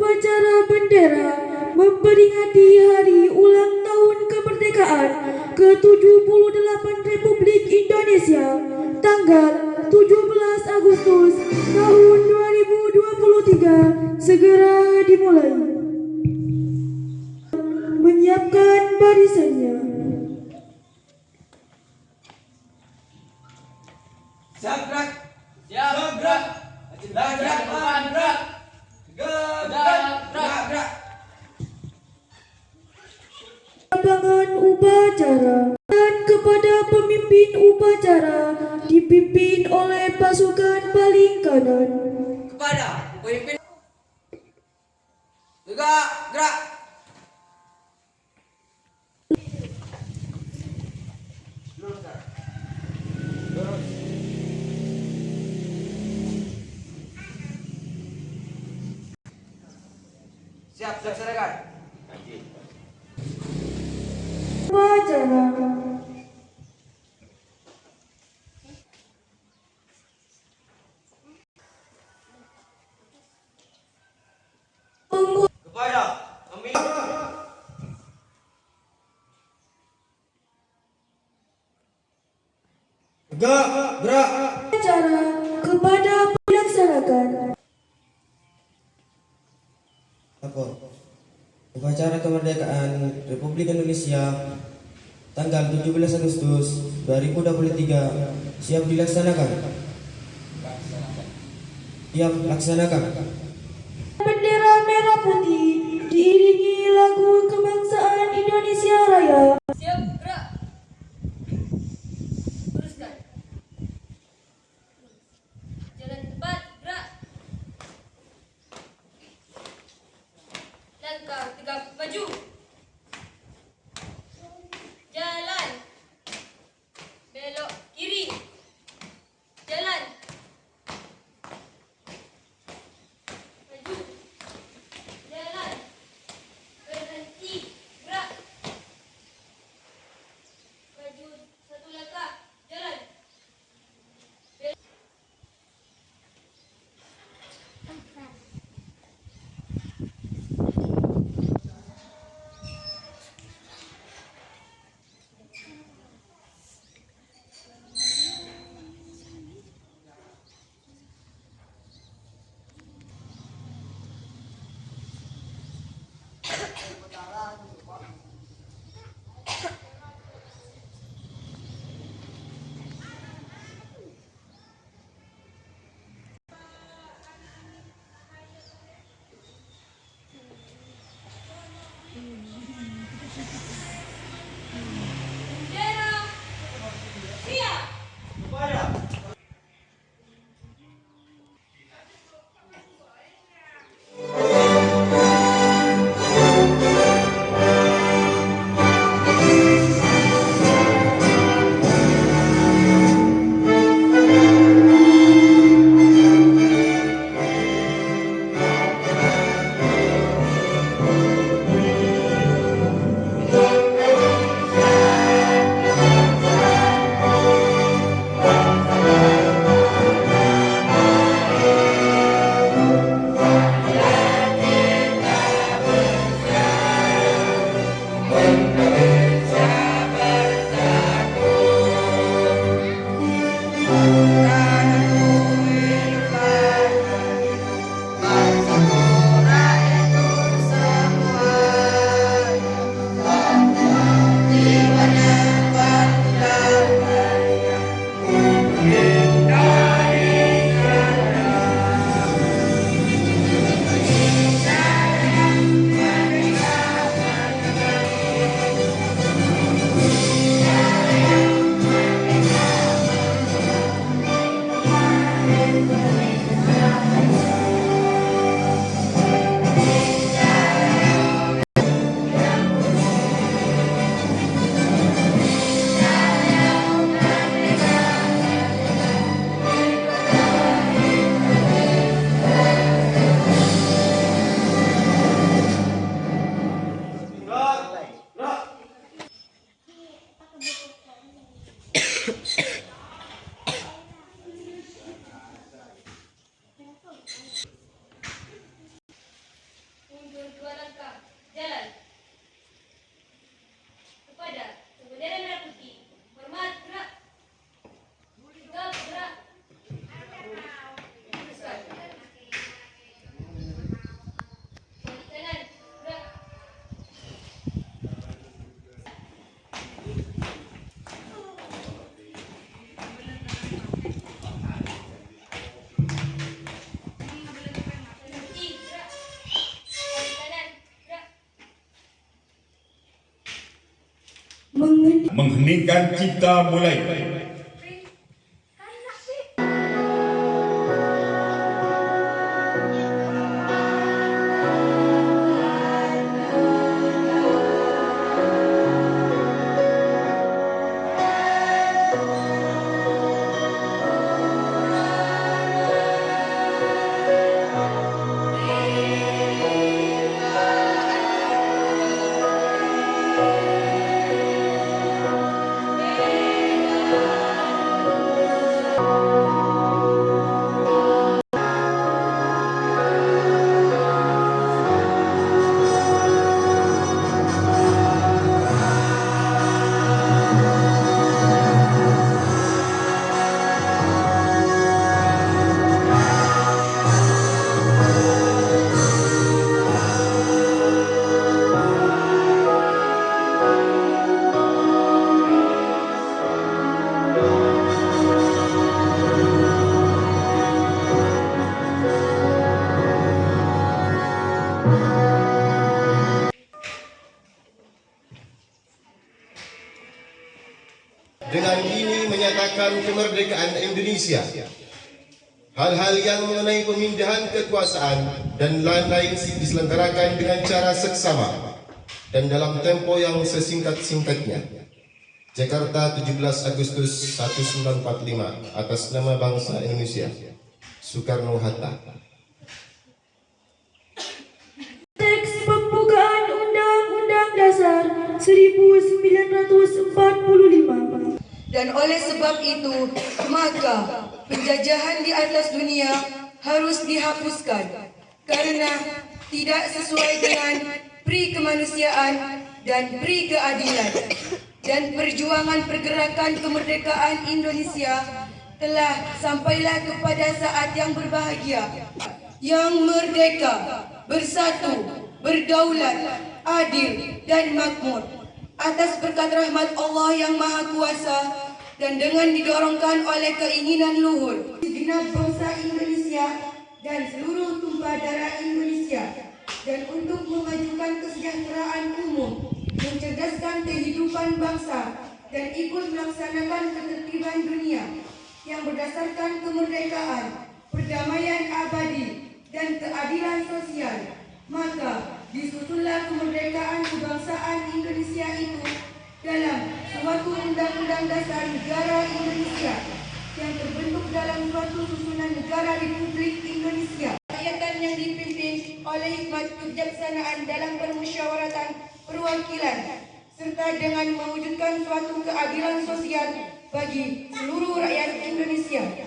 upacara bendera memperingati hari ulang tahun kemerdekaan ke-78 Republik Indonesia tanggal 17 Agustus tahun 2023 segera dimulai. Menyiapkan barisannya. Siap gerak. Siap gerak. Gerak depan gerak. Gerak. Lapangan upacara dan kepada pemimpin upacara dipimpin oleh pasukan paling kanan. Kepada pemimpin. Gerak. Siap, laksanakan. Upacara. Kepada pemimpin. Gerak. Upacara kepada dilaksanakan. Upacara kemerdekaan Republik Indonesia tanggal 17 Agustus 2023 siap dilaksanakan. Siap laksanakan. Bendera merah putih diiringi lagu kebangsaan Indonesia Raya. Siap, gerak. Teruskan. Jalan tepat, gerak. Langkah tegap maju. Jalan. Belok kiri. Jalan. Mengheningkan cipta mulai. Dengan ini menyatakan kemerdekaan Indonesia. Hal-hal yang mengenai pemindahan kekuasaan dan lain-lain diselenggarakan dengan cara seksama dan dalam tempo yang sesingkat-singkatnya. Jakarta, 17 Agustus 1945, atas nama bangsa Indonesia. Soekarno-Hatta. Teks pembukaan Undang-Undang Dasar 1945. Dan oleh sebab itu, maka penjajahan di atas dunia harus dihapuskan karena tidak sesuai dengan pri kemanusiaan dan pri keadilan. Dan perjuangan pergerakan kemerdekaan Indonesia telah sampailah kepada saat yang berbahagia, yang merdeka, bersatu, berdaulat, adil dan makmur. Atas berkat rahmat Allah yang Maha Kuasa dan dengan didorongkan oleh keinginan luhur segenap bangsa Indonesia dan seluruh tumpah darah Indonesia, dan untuk memajukan kesejahteraan umum, mencerdaskan kehidupan bangsa dan ikut melaksanakan ketertiban dunia yang berdasarkan kemerdekaan, perdamaian abadi dan keadilan sosial, maka disusunlah kemerdekaan kebangsaan Indonesia itu dalam suatu Undang-Undang Dasar Negara Indonesia yang terbentuk dalam suatu susunan negara Republik Indonesia. Rakyatan yang dipimpin oleh hikmat kebijaksanaan dalam permusyawaratan perwakilan serta dengan mewujudkan suatu keadilan sosial bagi seluruh rakyat Indonesia.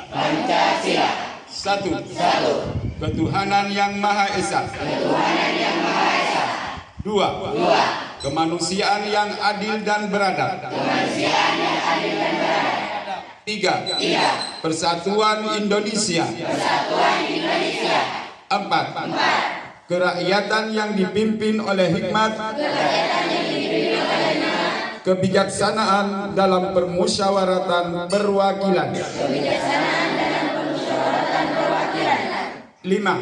Pancasila. Satu. Ketuhanan yang Maha Esa. Dua. Kemanusiaan yang adil dan beradab. Tiga. Persatuan Indonesia. Empat. Kerakyatan yang dipimpin oleh hikmat, kebijaksanaan dalam permusyawaratan perwakilan. Lima.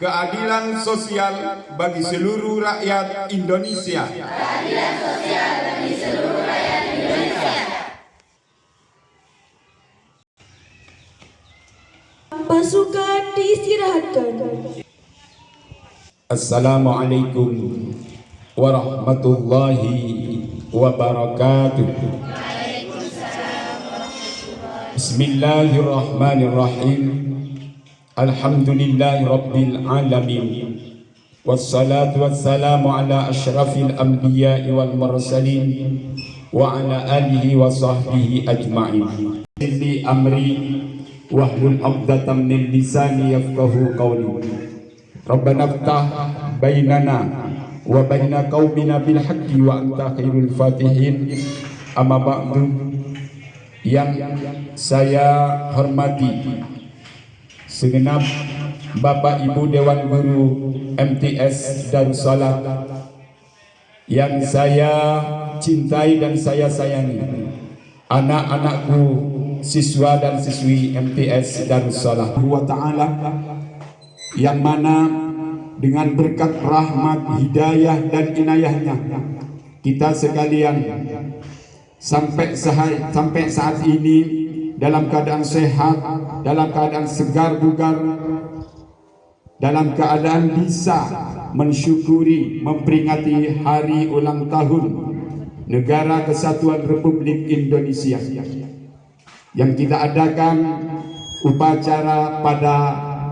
Keadilan sosial bagi seluruh rakyat Indonesia. Pasukan diistirahatkan. Assalamualaikum warahmatullahi wabarakatuh. Bismillahirrahmanirrahim. Alhamdulillahi rabbil alamin. Wassalatu wassalamu ala asyrafil anbiya'i wal mursalin wa ala alihi wa sahbihi ajma'in. Li amri wahlul 'uqdatam min lisani yafqahu qawli. Rabbana iftah bainana wa baina qaumina bil haqqi wa anta khairul fatihin. Amma ba'du, yang saya hormati segenap Bapak Ibu Dewan Guru MTS Darussalam, yang saya cintai dan saya sayangi, anak-anakku siswa dan siswi MTS Darussalam wa ta'ala, yang mana dengan berkat rahmat, hidayah dan inayahnya kita sekalian sampai saat ini dalam keadaan sehat, dalam keadaan segar bugar, dalam keadaan bisa mensyukuri memperingati hari ulang tahun Negara Kesatuan Republik Indonesia yang kita adakan upacara pada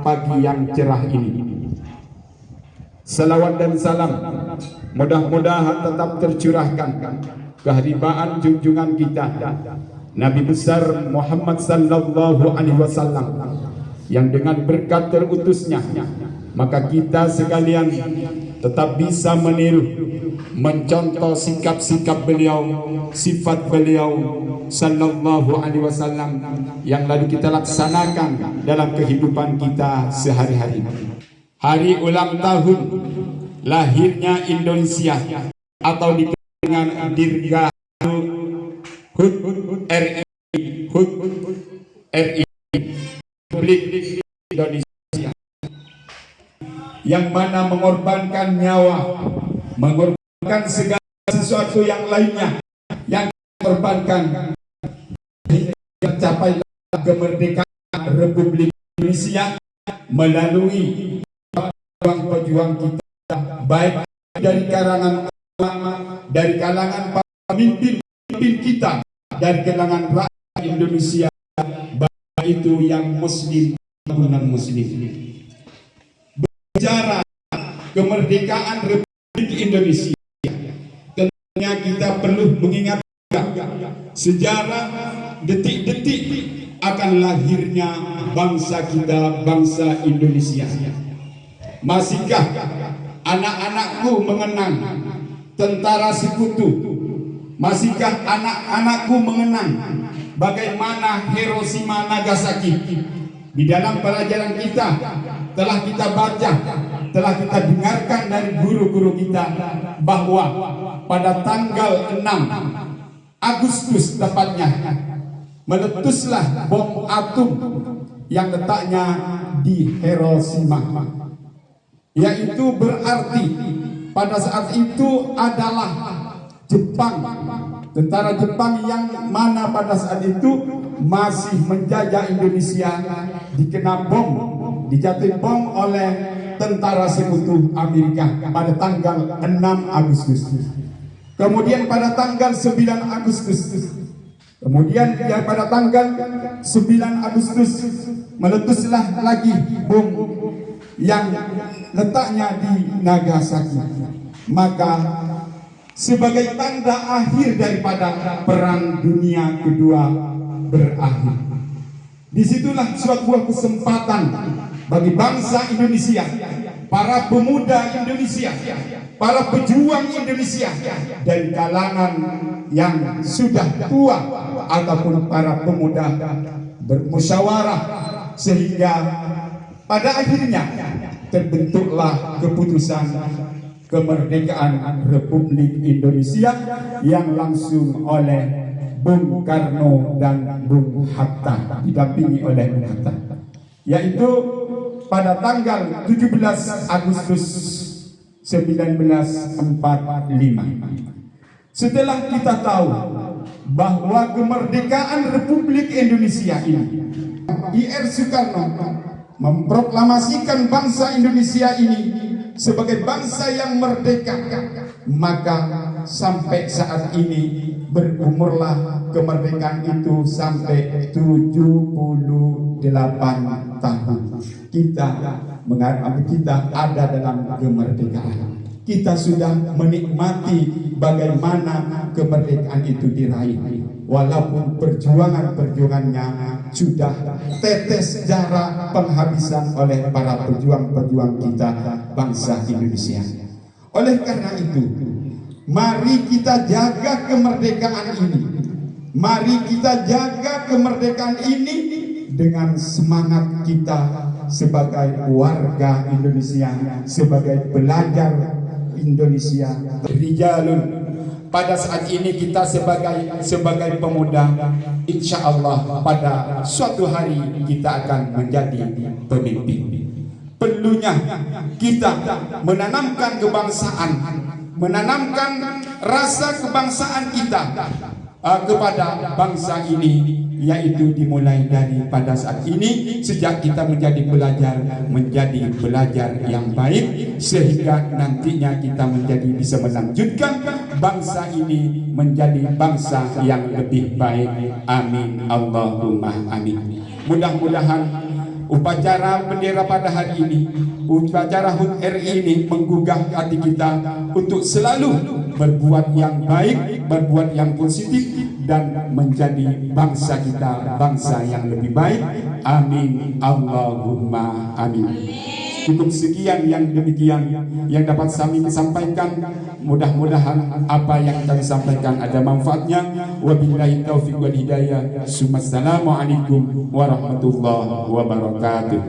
pagi yang cerah ini. Salawat dan salam mudah-mudahan tetap tercurahkan keharibaan junjungan kita Nabi besar Muhammad sallallahu alaihi wasallam, yang dengan berkat terutusnya maka kita sekalian tetap bisa meniru, mencontoh sikap-sikap beliau, sifat beliau sallallahu alaihi wasallam yang lalu kita laksanakan dalam kehidupan kita sehari-hari. Hari ulang tahun lahirnya Indonesia atau dikenal dengan Dirgahayu HUT RI Republik Indonesia, yang mana mengorbankan nyawa, mengorbankan segala sesuatu yang lainnya, yang mengorbankan hingga tercapai kemerdekaan Republik Indonesia melalui pejuang kita, baik dari kalangan ulama, dari kalangan pemimpin kita, dari kalangan rakyat Indonesia, baik itu yang muslim maupun non muslim. Bicara kemerdekaan Republik Indonesia, tentunya kita perlu mengingat sejarah detik-detik akan lahirnya bangsa kita, bangsa Indonesia. Masihkah anak-anakku mengenang tentara sekutu? Masihkah anak-anakku mengenang bagaimana Hiroshima Nagasaki? Di dalam pelajaran kita telah kita baca, telah kita dengarkan dari guru-guru kita bahwa pada tanggal 6 Agustus tepatnya meletuslah bom atom yang letaknya di Hiroshima, yaitu berarti pada saat itu adalah Jepang, tentara Jepang yang mana pada saat itu masih menjajah Indonesia, dikena bom, dijatuhi bom oleh tentara sekutu Amerika pada tanggal 6 Agustus. Kemudian pada tanggal 9 Agustus, kemudian pada tanggal 9 Agustus meletuslah lagi bom yang letaknya di Nagasaki. Maka sebagai tanda akhir daripada Perang Dunia Kedua berakhir, disitulah suatu buah kesempatan bagi bangsa Indonesia, para pemuda Indonesia, para pejuang Indonesia dari kalangan yang sudah tua ataupun para pemuda bermusyawarah sehingga pada akhirnya terbentuklah keputusan kemerdekaan Republik Indonesia yang langsung oleh Bung Karno dan Bung Hatta, didampingi oleh Bung Hatta, yaitu pada tanggal 17 Agustus 1945. Setelah kita tahu bahwa kemerdekaan Republik Indonesia ini, I.R. Soekarno memproklamasikan bangsa Indonesia ini sebagai bangsa yang merdeka, maka sampai saat ini berumurlah kemerdekaan itu sampai 78 tahun. Kita menghadapi, kita ada dalam kemerdekaan. Kita sudah menikmati bagaimana kemerdekaan itu diraih, walaupun perjuangannya sudah tetes darah penghabisan oleh para pejuang-pejuang kita bangsa Indonesia. Oleh karena itu, mari kita jaga kemerdekaan ini. Mari kita jaga kemerdekaan ini dengan semangat kita sebagai warga Indonesia, sebagai pelajar Indonesia. Rijalun pada saat ini kita sebagai pemuda, insya Allah pada suatu hari kita akan menjadi pemimpin. Perlunya kita menanamkan kebangsaan, menanamkan rasa kebangsaan kita kepada bangsa ini, yaitu dimulai dari pada saat ini, sejak kita menjadi pelajar yang baik, sehingga nantinya kita bisa melanjutkan bangsa ini menjadi bangsa yang lebih baik. Amin Allahumma amin. Mudah-mudahan upacara bendera pada hari ini, upacara HUT RI ini menggugah hati kita untuk selalu berbuat yang baik, berbuat yang positif, dan menjadi bangsa kita bangsa yang lebih baik. Amin Allahumma amin. Cukup sekian yang demikian yang dapat kami sampaikan. Mudah-mudahan apa yang kami sampaikan ada manfaatnya. Wabillahi taufiq wal hidayah. Assalamualaikum warahmatullahi wabarakatuh.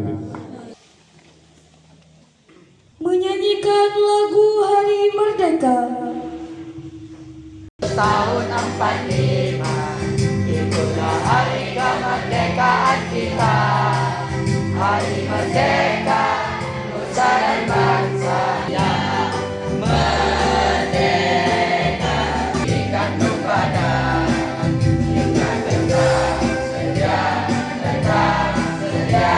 Menyanyikan lagu Hari Merdeka. Tahun 45 itulah hari kemerdekaan kita. Hari merdeka, nusa dan bangsa yang merdeka. Dikandung pada kita tegak sedia, tegak sedia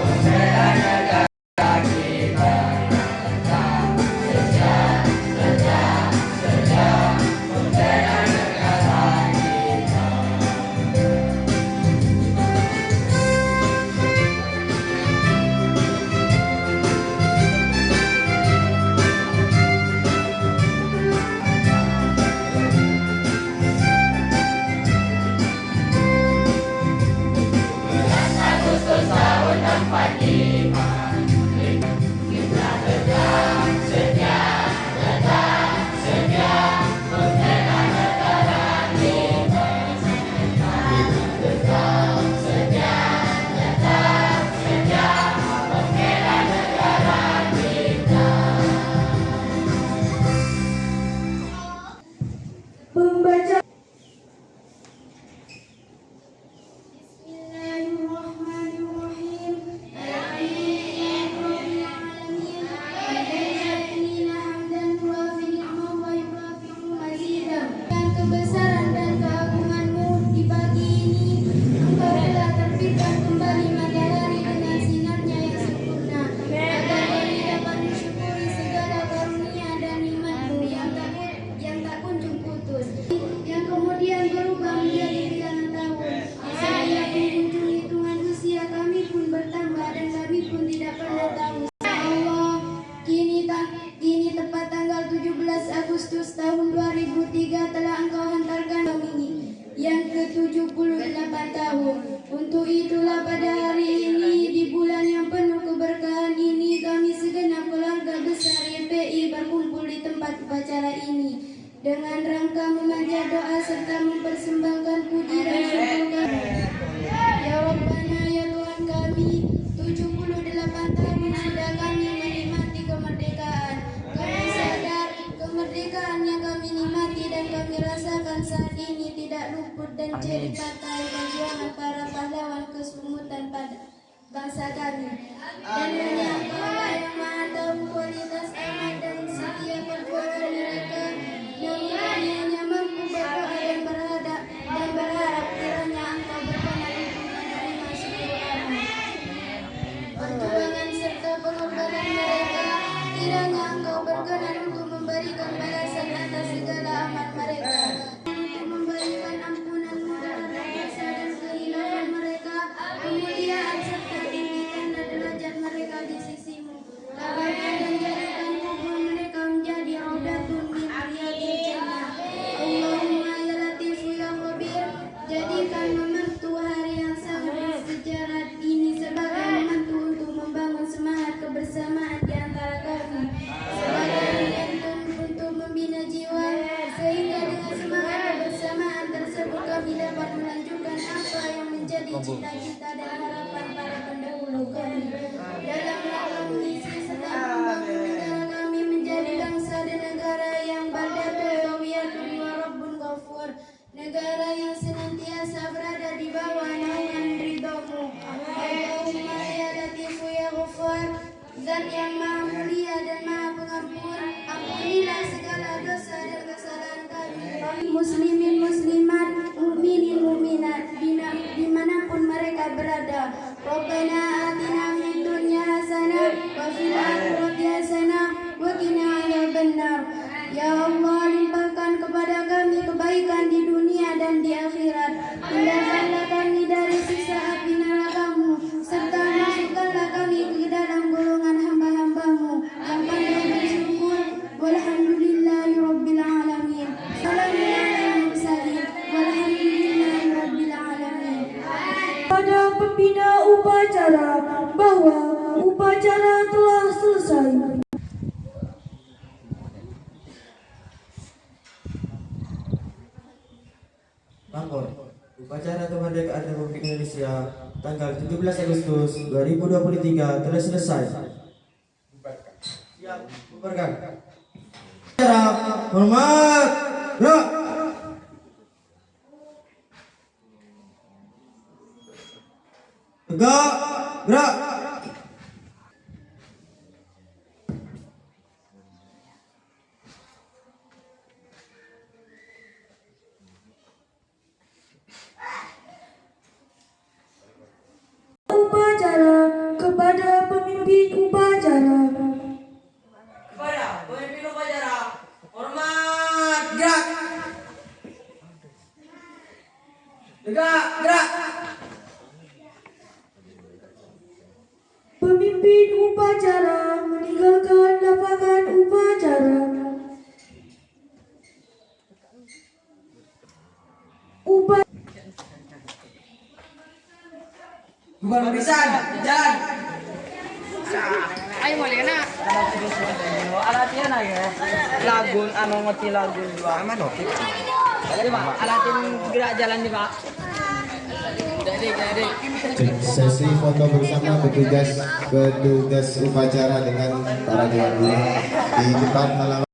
membela negara kita. Tegak sedia, tegak sedia membela negara kita. Agustus tahun 45 kita tegak sedia, tegak sedia membela negara kita. Tegak sedia, tegak sedia membela negara kita. Pembaca. Kebesaran dan keagungan-Mu di pagi ini, Engkau telah terbitkan kembali matahari dengan sinarnya yang sempurna, agar kami dapat mensyukuri segala karunia dan nikmat-Mu yang tak kunjung putus, yang kemudian berubah menjadi bilangan tahun. Setiap penghujung hitungan usia kami pun bertambah dan kami pun tidak pernah tahu. Allah, kini tepat tanggal 17 Agustus tahun 2003 telah Engkau hantarkan kami yang ke-78 tahun. Untuk itulah pada hari ini, di bulan yang penuh keberkahan ini, kami segenap keluarga besar YPI berkumpul di tempat upacara ini dengan rangka memanjat doa serta mempersembahkan puji dan syukur kami. Ya Rabbana, ya Tuhan kami, 78 tahun sudah kami menikmati kemerdekaan. Kami sadar kemerdekaan yang kami nikmati dan kami rasakan saat ini tidak luput dan cerita dari perjuangan para pahlawan kesemutan pada bangsa kami. Dan hanya Engkau yang Maha tahu kualitas amal dan setiap perbuatan mereka. Namun kami hanya mampu berdoa dan berharap kiranya Engkau berkenan untuk menerima syukur kami. Perjuangan serta pengorbanan mereka, kiranya Engkau berkenan untuk memberikan balasan atas segala amal mereka, untuk memberikan ampunan-Mu terhadap dosa dan kehilangan mereka, kemuliaan serta tinggikan derajat mereka di sisi-Mu. Tabahkan dan jadikan kubur mereka menjadi raudatun min riyadil jannah. Allahumma ya Latifu ya Khabir, jadikan membantu hari yang sangat bersejarah ini sebagai membantu untuk membangun semangat kebersamaan di antara kami, sebagai momentum untuk membina jiwa, sehingga dengan semangat kebersamaan tersebut kami dapat melanjutkan apa yang menjadi cita-cita dan harapan para pendahulu kami dalam rangka mengisi serta membangun negara kami menjadi bangsa dan negara yang baldatun qawiyatun wa negara yang senantiasa berada di bawah naungan ridhomu. Allahumma ya Latifu ya Ghaffar, Zat yang maha mulia dan maha pengampun, ampunilah segala dosa dan kesalahan kami. Muslimin muslimat, mukminin mukminat, dimanapun mereka berada. Rabbana atina fid dunya hasanah wa fil akhirati hasanah wa qina adzabannar. Ya Allah, limpahkan kepada kami kebaikan di dunia dan di akhirat. Hindarkanlah kami dari siksa api neraka-Mu, serta masukkanlah kami ke dalam golongan hamba-hamba-Mu yang pandai bersyukur. Walhamdulillahi rabbil alamin. Assalamualaikum mursalin. Walhamdulillahi rabbil alamin. Pada pembina upacara bahwa upacara telah selesai. Bangkor, upacara kemerdekaan Republik Indonesia tanggal 17 Agustus 2023 telah selesai. Siap, bubarkan. Upacara hormat, gerak. Tegak, gerak. Upacara kepada pemimpin upacara. Kepada pemimpin upacara, hormat, gerak. Tegak, gerak. Pemimpin upacara meninggalkan lapangan upacara. Bukan barisan, jalan. Ayo boleh kena. Alatin aja. Lagun, ngerti lagun dua. Aman oke. Tadi Pak, alatin gerak jalan nih Pak. Jadi. Sesi foto bersama petugas upacara dengan para dewan guru di depan halaman